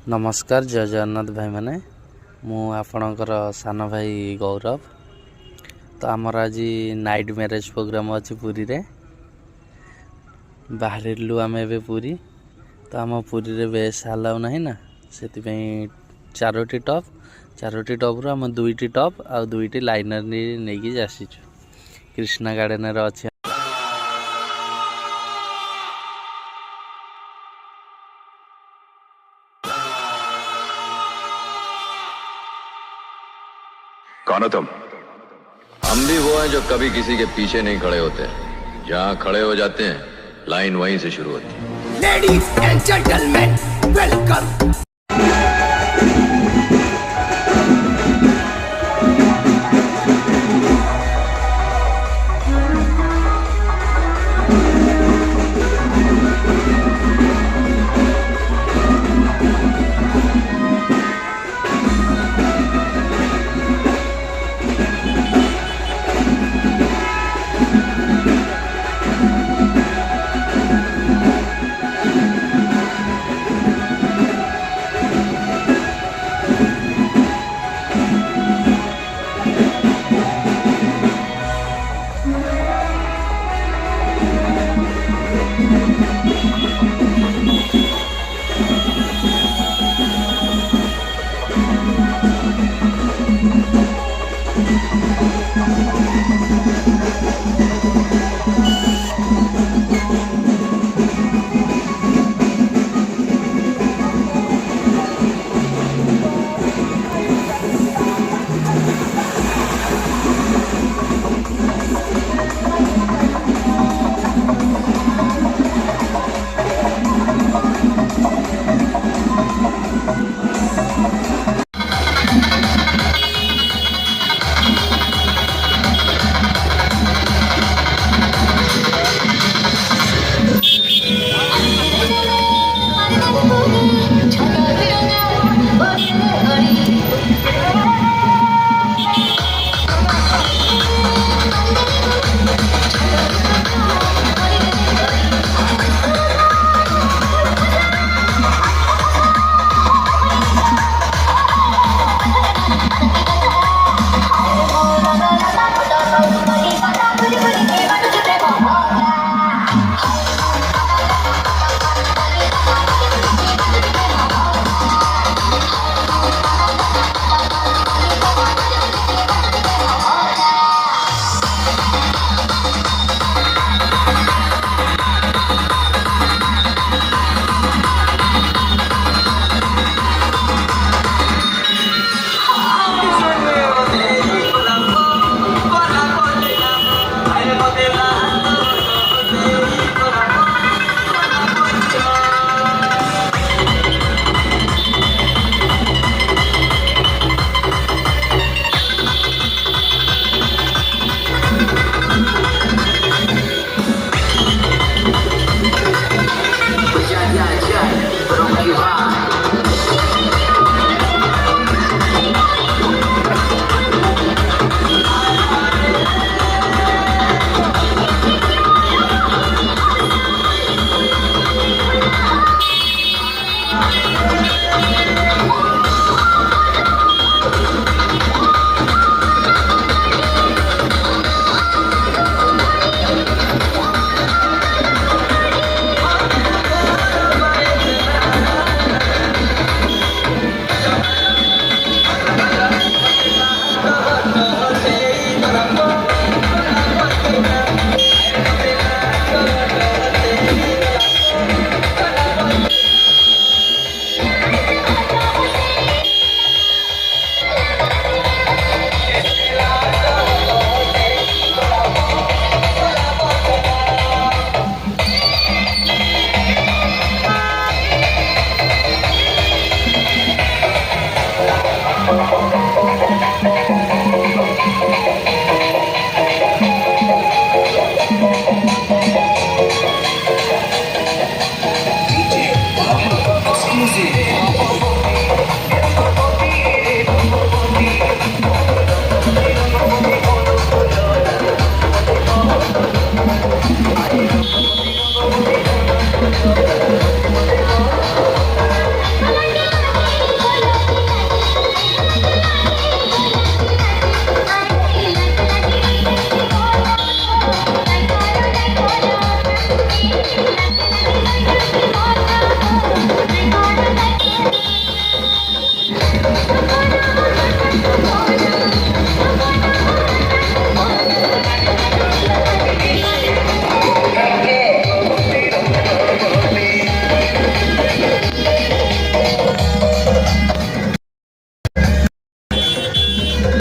नमस्कार जय जगन्नाथ भाई मैंने मु आपणकर सान भाई गौरव। तो आमर आज नाइट मैरेज प्रोग्राम अच्छी पुरी रे बाहर आम ए पुरी। तो आम पुरी रे बेस अलाउ ना ना से चारोटी टप रु आम दुईटी टप आ दुईटी लाइनर नहीं आसीचु कृष्णा गार्डन अच्छे। कौन हो तुम? हम भी वो हैं जो कभी किसी के पीछे नहीं खड़े होते। जहाँ खड़े हो जाते हैं लाइन वहीं से शुरू होती है। Ladies and gentleman welcome. boy.